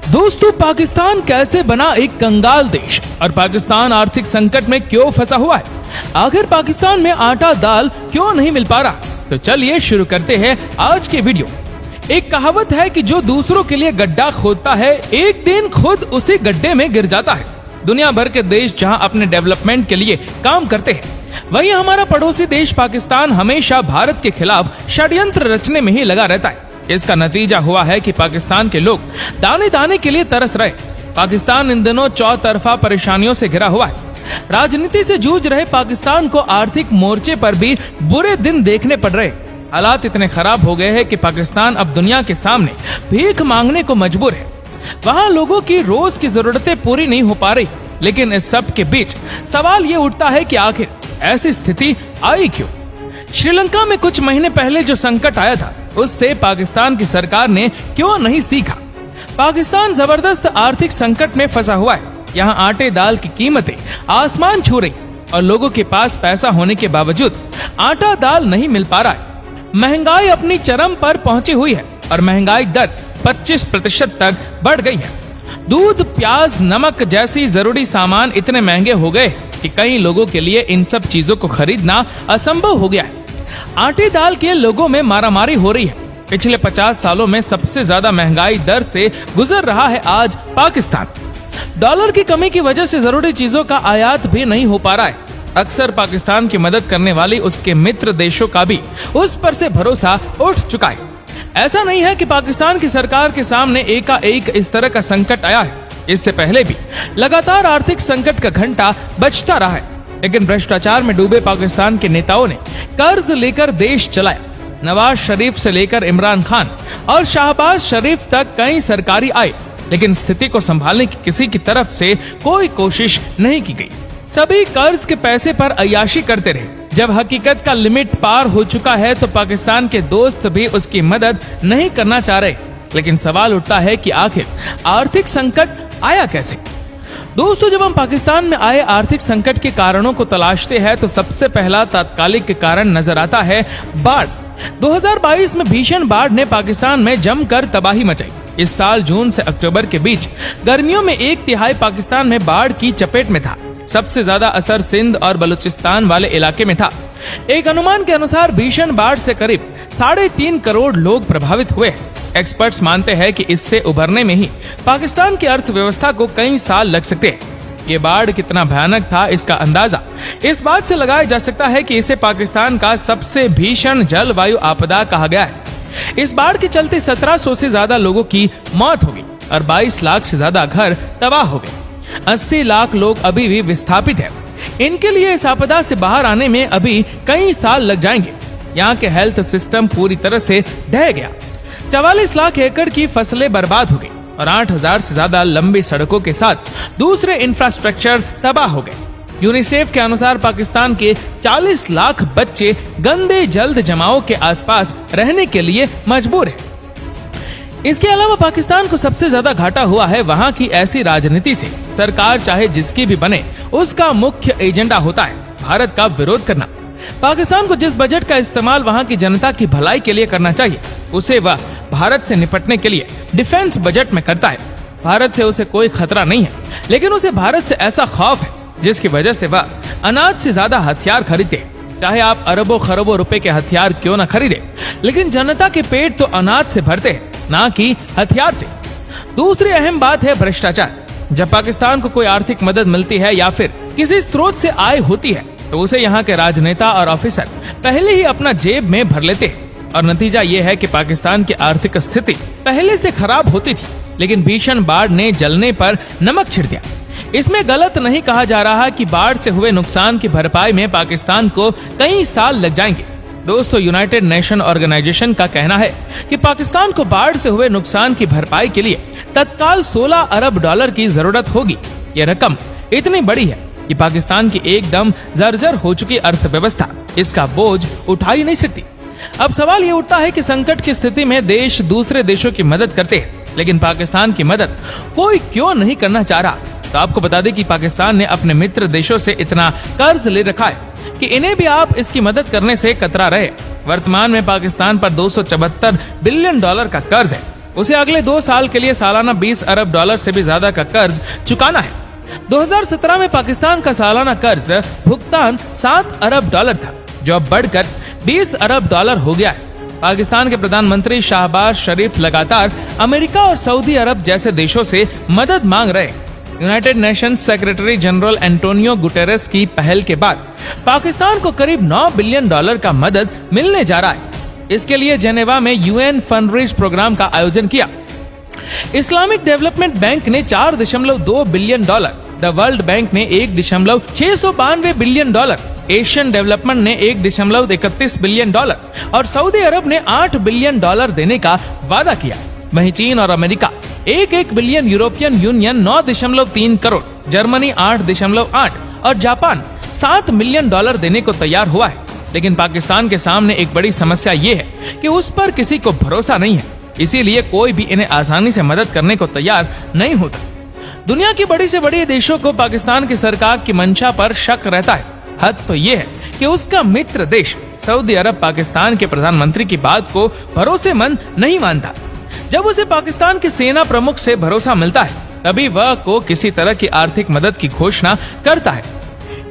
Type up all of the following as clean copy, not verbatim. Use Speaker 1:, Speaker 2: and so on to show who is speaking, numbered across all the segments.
Speaker 1: दोस्तों, पाकिस्तान कैसे बना एक कंगाल देश और पाकिस्तान आर्थिक संकट में क्यों फंसा हुआ है? आखिर पाकिस्तान में आटा दाल क्यों नहीं मिल पा रहा? तो चलिए शुरू करते हैं आज के वीडियो। एक कहावत है कि जो दूसरों के लिए गड्ढा खोदता है, एक दिन खुद उसी गड्ढे में गिर जाता है। दुनिया भर के देश जहां अपने डेवलपमेंट के लिए काम करते हैं, वहीं हमारा पड़ोसी देश पाकिस्तान हमेशा भारत के खिलाफ षड्यंत्र रचने में ही लगा रहता है। इसका नतीजा हुआ है कि पाकिस्तान के लोग दाने दाने के लिए तरस रहे। पाकिस्तान इन दिनों चौतरफा परेशानियों से घिरा हुआ है। राजनीति से जूझ रहे पाकिस्तान को आर्थिक मोर्चे पर भी बुरे दिन देखने पड़ रहे। हालात इतने खराब हो गए हैं कि पाकिस्तान अब दुनिया के सामने भीख मांगने को मजबूर है। वहाँ लोगों की रोज की जरूरतें पूरी नहीं हो पा रही। लेकिन इस सब के बीच सवाल ये उठता है कि आखिर ऐसी स्थिति आई क्यों? श्रीलंका में कुछ महीने पहले जो संकट आया था, उससे पाकिस्तान की सरकार ने क्यों नहीं सीखा? पाकिस्तान जबरदस्त आर्थिक संकट में फंसा हुआ है। यहाँ आटे दाल की कीमतें आसमान छू रही और लोगों के पास पैसा होने के बावजूद आटा दाल नहीं मिल पा रहा है। महंगाई अपनी चरम पर पहुंची हुई है और महंगाई दर 25% तक बढ़ गई है। दूध, प्याज, नमक जैसी जरूरी सामान इतने महंगे हो गए कि कई लोगों के लिए इन सब चीजों को खरीदना असंभव हो गया है। आटे दाल के लोगों में मारामारी हो रही है। पिछले 50 सालों में सबसे ज्यादा महंगाई दर से गुजर रहा है आज पाकिस्तान। डॉलर की कमी की वजह से जरूरी चीजों का आयात भी नहीं हो पा रहा है। अक्सर पाकिस्तान की मदद करने वाली उसके मित्र देशों का भी उस पर से भरोसा उठ चुका है। ऐसा नहीं है कि पाकिस्तान की सरकार के सामने एकाएक इस तरह का संकट आया है। इससे पहले भी लगातार आर्थिक संकट का घंटा बजता रहा है। लेकिन भ्रष्टाचार में डूबे पाकिस्तान के नेताओं ने कर्ज लेकर देश चलाया। नवाज शरीफ से लेकर इमरान खान और शाहबाज शरीफ तक कई सरकारी आए, लेकिन स्थिति को संभालने की किसी की तरफ से कोई कोशिश नहीं की गई। सभी कर्ज के पैसे पर अय्याशी करते रहे। जब हकीकत का लिमिट पार हो चुका है तो पाकिस्तान के दोस्त भी उसकी मदद नहीं करना चाह रहे। लेकिन सवाल उठता है कि आखिर आर्थिक संकट आया कैसे? दोस्तों, जब हम पाकिस्तान में आए आर्थिक संकट के कारणों को तलाशते हैं तो सबसे पहला तात्कालिक कारण नजर आता है बाढ़। 2022 में भीषण बाढ़ ने पाकिस्तान में जमकर तबाही मचाई। इस साल जून से अक्टूबर के बीच गर्मियों में 1/3 पाकिस्तान में बाढ़ की चपेट में था। सबसे ज्यादा असर सिंध और बलूचिस्तान वाले इलाके में था। एक अनुमान के अनुसार भीषण बाढ़ से करीब 3.5 करोड़ लोग प्रभावित हुए। एक्सपर्ट्स मानते हैं कि इससे उभरने में ही पाकिस्तान की अर्थव्यवस्था को कई साल लग सकते हैं। ये बाढ़ कितना भयानक था, इसका अंदाजा इस बात से लगाया जा सकता है कि इसे पाकिस्तान का सबसे भीषण जलवायु आपदा कहा गया है। इस बाढ़ के चलते 1700 से ज्यादा लोगों की मौत हो गई और 22 लाख से ज्यादा घर तबाह हो गए। 80 लाख लोग अभी भी विस्थापित हैं। इनके लिए इस आपदा से बाहर आने में अभी कई साल लग जाएंगे। यहाँ के हेल्थ सिस्टम पूरी तरह से ढह गया। 44 लाख एकड़ की फसलें बर्बाद हो गई और 8000 से ज्यादा लंबी सड़कों के साथ दूसरे इंफ्रास्ट्रक्चर तबाह हो गए। यूनिसेफ के अनुसार पाकिस्तान के 40 लाख बच्चे गंदे जल्द जमाव के आसपास रहने के लिए मजबूर हैं। इसके अलावा पाकिस्तान को सबसे ज्यादा घाटा हुआ है वहाँ की ऐसी राजनीति से। सरकार चाहे जिसकी भी बने, उसका मुख्य एजेंडा होता है भारत का विरोध करना। पाकिस्तान को जिस बजट का इस्तेमाल वहाँ की जनता की भलाई के लिए करना चाहिए, उसे वह भारत से निपटने के लिए डिफेंस बजट में करता है। भारत से उसे कोई खतरा नहीं है, लेकिन उसे भारत से ऐसा खौफ है जिसकी वजह से वह अनाज से ज्यादा हथियार खरीदते हैं। चाहे आप अरबों खरबों रुपए के हथियार क्यों न खरीदे, लेकिन जनता के पेट तो अनाज से भरते हैं, ना कि हथियार से। दूसरी अहम बात है भ्रष्टाचार। जब पाकिस्तान को कोई आर्थिक मदद मिलती है या फिर किसी स्रोत से आय होती है, तो उसे यहाँ के राजनेता और ऑफिसर पहले ही अपना जेब में भर लेते हैं। और नतीजा ये है कि पाकिस्तान की आर्थिक स्थिति पहले से खराब होती थी, लेकिन भीषण बाढ़ ने जलने पर नमक छिड़ दिया। इसमें गलत नहीं कहा जा रहा कि बाढ़ से हुए नुकसान की भरपाई में पाकिस्तान को कई साल लग जाएंगे। दोस्तों, यूनाइटेड नेशन ऑर्गेनाइजेशन का कहना है कि पाकिस्तान को बाढ़ से हुए नुकसान की भरपाई के लिए तत्काल 16 अरब डॉलर की जरूरत होगी। यह रकम इतनी बड़ी है कि पाकिस्तान की एकदम जर्जर हो चुकी अर्थव्यवस्था इसका बोझ उठा ही नहीं सकती। अब सवाल ये उठता है कि संकट की स्थिति में देश दूसरे देशों की मदद करते हैं, लेकिन पाकिस्तान की मदद कोई क्यों नहीं करना चाह रहा? तो आपको बता दें कि पाकिस्तान ने अपने मित्र देशों से इतना कर्ज ले रखा है कि इन्हें भी आप इसकी मदद करने से कतरा रहे। वर्तमान में पाकिस्तान पर $274 बिलियन का कर्ज है। उसे अगले 2 साल के लिए सालाना 20 अरब डॉलर से भी ज्यादा का कर्ज चुकाना है। 2017 में पाकिस्तान का सालाना कर्ज भुगतान 7 अरब डॉलर था, जो अब बढ़कर 20 अरब डॉलर हो गया है। पाकिस्तान के प्रधानमंत्री शाहबाज शरीफ लगातार अमेरिका और सऊदी अरब जैसे देशों से मदद मांग रहे हैं। United Nations secretary general Antonio Guterres की पहल के बाद पाकिस्तान को करीब 9 बिलियन डॉलर का मदद मिलने जा रहा है। इसके लिए जेनेवा में यूएन फंडरेज प्रोग्राम का आयोजन किया। इस्लामिक डेवलपमेंट बैंक ने 4.2 billion dollar, the world bank ने 1.692 बिलियन डॉलर, एशियन डेवलपमेंट ने 1.31 बिलियन डॉलर और सऊदी अरब ने 8 बिलियन डॉलर देने का वादा किया। वहीं चीन और America 1 billion, European union 9.3 crore, Germany 8.8 और जापान 7 मिलियन डॉलर देने को तैयार हुआ है। लेकिन पाकिस्तान के सामने एक बड़ी समस्या ये है कि उस पर किसी को भरोसा नहीं है, इसीलिए कोई भी इन्हें आसानी से मदद करने को तैयार नहीं होता। दुनिया की बड़ी से बड़ी देशों को पाकिस्तान की सरकार की मंशा पर शक रहता है। हद तो ये है कि उसका मित्र देश सऊदी अरब पाकिस्तान के प्रधानमंत्री की बात को भरोसेमंद नहीं मानता। जब उसे पाकिस्तान के सेना प्रमुख से भरोसा मिलता है, तभी वह को किसी तरह की आर्थिक मदद की घोषणा करता है।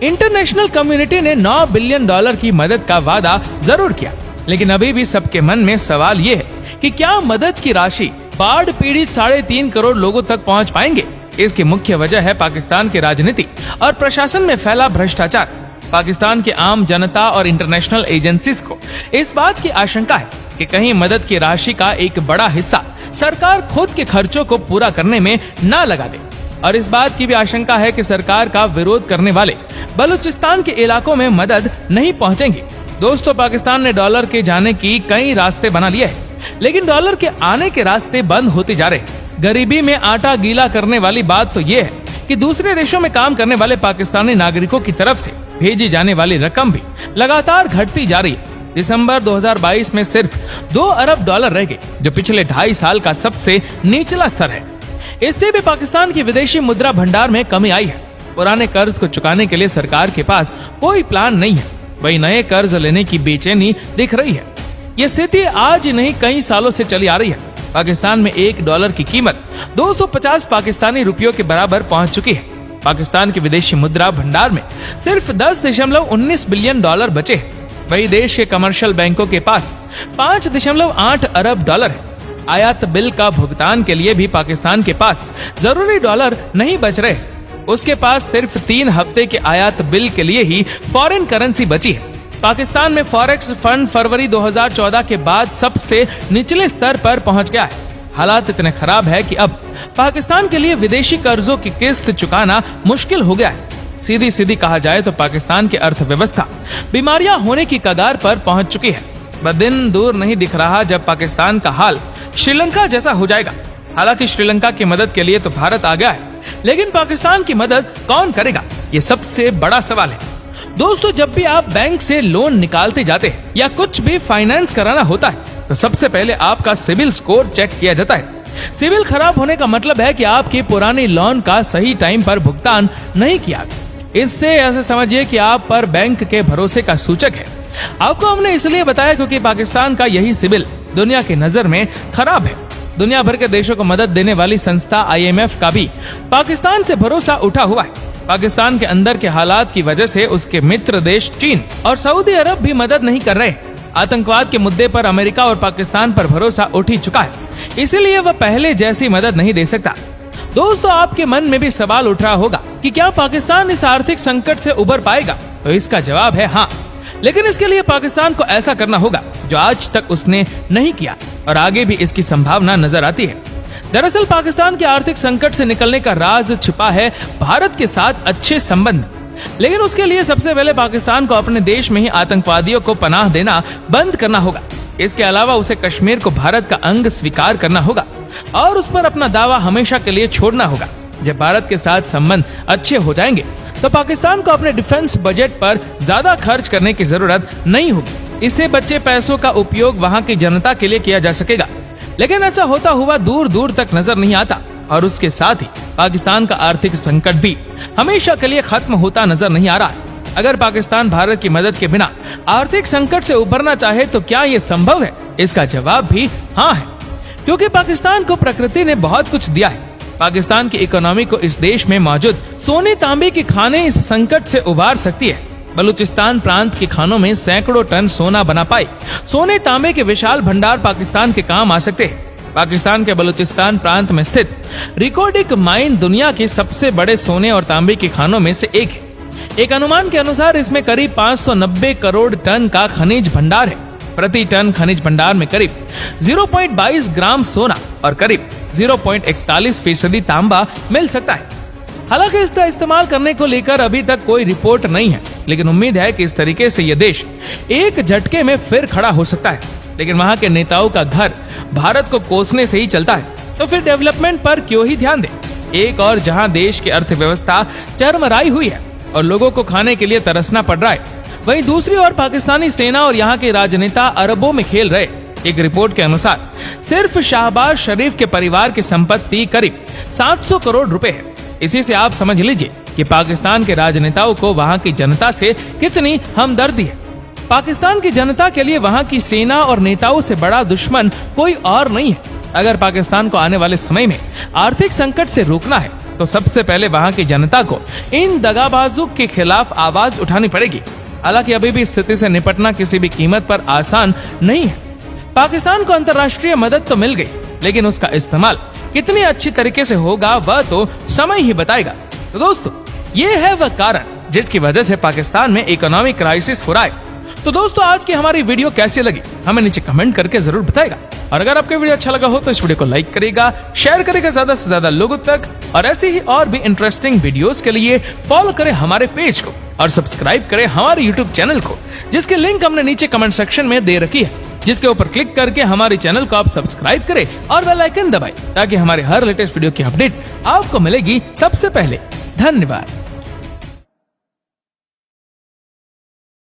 Speaker 1: इंटरनेशनल कम्युनिटी ने 9 बिलियन डॉलर की मदद का वादा जरूर किया, लेकिन अभी भी सबके मन में सवाल ये है कि क्या मदद की राशि बाढ़ पीड़ित 3.5 करोड़ लोगों तक पहुंच पाएंगे। इसकी मुख्य वजह है पाकिस्तान की राजनीति और प्रशासन में फैला भ्रष्टाचार। पाकिस्तान की आम जनता और इंटरनेशनल एजेंसीज को इस बात की आशंका है कि कहीं मदद की राशि का एक बड़ा हिस्सा सरकार खुद के खर्चों को पूरा करने में ना लगा दे, और इस बात की भी आशंका है कि सरकार का विरोध करने वाले बलूचिस्तान के इलाकों में मदद नहीं पहुंचेंगे। दोस्तों, पाकिस्तान ने डॉलर के जाने की कई रास्ते बना लिए हैं, लेकिन डॉलर के आने के रास्ते बंद होते जा रहे हैं। गरीबी में आटा गीला करने वाली बात तो ये है कि दूसरे देशों में काम करने वाले पाकिस्तानी नागरिकों की तरफ से भेजी जाने वाली रकम भी लगातार घटती जा रही है। दिसंबर 2022 में सिर्फ 2 अरब डॉलर रह गए, जो पिछले 2.5 साल का सबसे निचला स्तर है। इससे भी पाकिस्तान की विदेशी मुद्रा भंडार में कमी आई है। पुराने कर्ज को चुकाने के लिए सरकार के पास कोई प्लान नहीं है, वही नए कर्ज लेने की बेचैनी दिख रही है। ये स्थिति आज ही नहीं कई सालों से चली आ रही है। पाकिस्तान में 1 डॉलर की कीमत 250 पाकिस्तानी रुपयों के बराबर पहुंच चुकी है। पाकिस्तान की विदेशी मुद्रा भंडार में सिर्फ 10.19 बिलियन डॉलर बचे हैं। वही देश के कमर्शियल बैंकों के पास 5.8 अरब डॉलर है। आयात बिल का भुगतान के लिए भी पाकिस्तान के पास जरूरी डॉलर नहीं बच रहे। उसके पास सिर्फ 3 हफ्ते के आयात बिल के लिए ही फॉरेन करेंसी बची है। पाकिस्तान में फॉरेक्स फंड फरवरी 2014 के बाद सबसे निचले स्तर पर पहुंच गया है। हालात इतने खराब है कि अब पाकिस्तान के लिए विदेशी कर्जों की किस्त चुकाना मुश्किल हो गया है। सीधी सीधी कहा जाए तो पाकिस्तान की अर्थव्यवस्था बीमारियां होने की कगार पर पहुंच चुकी है। वह दिन दूर नहीं दिख रहा जब पाकिस्तान का हाल श्रीलंका जैसा हो जाएगा। हालांकि श्रीलंका की मदद के लिए तो भारत आ गया है, लेकिन पाकिस्तान की मदद कौन करेगा, ये सबसे बड़ा सवाल है। दोस्तों, जब भी आप बैंक से लोन निकालते जाते हैं या कुछ भी फाइनेंस कराना होता है, तो सबसे पहले आपका सिविल स्कोर चेक किया जाता है। सिविल खराब होने का मतलब है कि आपकी पुरानी लोन का सही टाइम पर भुगतान नहीं किया। इससे ऐसे समझिए कि आप पर बैंक के भरोसे का सूचक है। आपको हमने इसलिए बताया क्योंकि पाकिस्तान का यही सिविल दुनिया की नजर में खराब है। दुनिया भर के देशों को मदद देने वाली संस्था IMF का भी पाकिस्तान से भरोसा उठा हुआ है। पाकिस्तान के अंदर के हालात की वजह से उसके मित्र देश चीन और सऊदी अरब भी मदद नहीं कर रहे। आतंकवाद के मुद्दे पर अमेरिका और पाकिस्तान पर भरोसा उठ ही चुका है, इसलिए वह पहले जैसी मदद नहीं दे सकता। दोस्तों, आपके मन में भी सवाल उठ रहा होगा कि क्या पाकिस्तान इस आर्थिक संकट से उबर पाएगा? तो इसका जवाब है हाँ, लेकिन इसके लिए पाकिस्तान को ऐसा करना होगा जो आज तक उसने नहीं किया और आगे भी इसकी संभावना नजर आती है। दरअसल पाकिस्तान के आर्थिक संकट से निकलने का राज छिपा है भारत के साथ अच्छे संबंध, लेकिन उसके लिए सबसे पहले पाकिस्तान को अपने देश में ही आतंकवादियों को पनाह देना बंद करना होगा। इसके अलावा उसे कश्मीर को भारत का अंग स्वीकार करना होगा और उस पर अपना दावा हमेशा के लिए छोड़ना होगा। जब भारत के साथ संबंध अच्छे हो जाएंगे तो पाकिस्तान को अपने डिफेंस बजट पर ज्यादा खर्च करने की जरूरत नहीं होगी। इससे बचे पैसों का उपयोग वहां की जनता के लिए किया जा सकेगा, लेकिन ऐसा होता हुआ दूर दूर तक नजर नहीं आता और उसके साथ ही पाकिस्तान का आर्थिक संकट भी हमेशा के लिए खत्म होता नजर नहीं आ रहा है। अगर पाकिस्तान भारत की मदद के बिना आर्थिक संकट से उभरना चाहे तो क्या ये संभव है? इसका जवाब भी हाँ है। क्योंकि पाकिस्तान को प्रकृति ने बहुत कुछ दिया है। पाकिस्तान की इकोनॉमी को इस देश में मौजूद सोने तांबे की खानें इस संकट से उबार सकती है। बलूचिस्तान प्रांत की खानों में सैकड़ों टन सोना बना पाए सोने तांबे के विशाल भंडार पाकिस्तान के काम आ सकते हैं। पाकिस्तान के बलूचिस्तान प्रांत में स्थित रिकॉर्डिक माइन दुनिया के सबसे बड़े सोने और तांबे की खानों में से एक है। एक अनुमान के अनुसार इसमें करीब 590 करोड़ टन का खनिज भंडार है। प्रति टन खनिज भंडार में करीब 0.22 ग्राम सोना और करीब 0.41% तांबा मिल सकता है। हालांकि इसका इस्तेमाल करने को लेकर अभी तक कोई रिपोर्ट नहीं है, लेकिन उम्मीद है कि इस तरीके से यह देश एक झटके में फिर खड़ा हो सकता है। लेकिन वहां के नेताओं का घर भारत को कोसने से ही चलता है, तो फिर डेवलपमेंट पर क्यों ही ध्यान दें। एक और जहां देश की अर्थव्यवस्था चरमराई हुई है और लोगों को खाने के लिए तरसना पड़ रहा है, वहीं दूसरी ओर पाकिस्तानी सेना और यहाँ के राजनेता अरबों में खेल रहे। एक रिपोर्ट के अनुसार सिर्फ शाहबाज शरीफ के परिवार की संपत्ति करीब 700 करोड़ रुपए है। इसी से आप समझ लीजिए कि पाकिस्तान के राजनेताओं को वहां की जनता से कितनी हमदर्दी है। पाकिस्तान की जनता के लिए वहां की सेना और नेताओं से बड़ा दुश्मन कोई और नहीं है। अगर पाकिस्तान को आने वाले समय में आर्थिक संकट से रोकना है, तो सबसे पहले वहां की जनता को इन दगाबाजों के खिलाफ आवाज उठानी पड़ेगी। हालांकि अभी भी स्थिति से निपटना किसी भी कीमत पर आसान नहीं है। पाकिस्तान को अंतर्राष्ट्रीय मदद तो मिल गई, लेकिन उसका इस्तेमाल कितनी अच्छी तरीके से होगा वह तो समय ही बताएगा। तो दोस्तों, ये है वह कारण जिसकी वजह से पाकिस्तान में इकोनॉमिक क्राइसिस हो रहा है। तो दोस्तों, आज की हमारी वीडियो कैसी लगी हमें नीचे कमेंट करके जरूर बताएगा। और अगर आपको वीडियो अच्छा लगा हो तो इस वीडियो को लाइक करेगा, शेयर करेगा ज्यादा से ज्यादा लोगों तक। और ऐसी ही और भी इंटरेस्टिंग वीडियोस के लिए फॉलो करें हमारे पेज को और सब्सक्राइब करें हमारे यूट्यूब चैनल को, जिसकी लिंक हमने नीचे कमेंट सेक्शन में दे रखी है, जिसके ऊपर क्लिक करके हमारे चैनल को आप सब्सक्राइब करें और बेल आइकन दबाएं, ताकि हमारे हर लेटेस्ट वीडियो की अपडेट आपको मिलेगी सबसे पहले। धन्यवाद।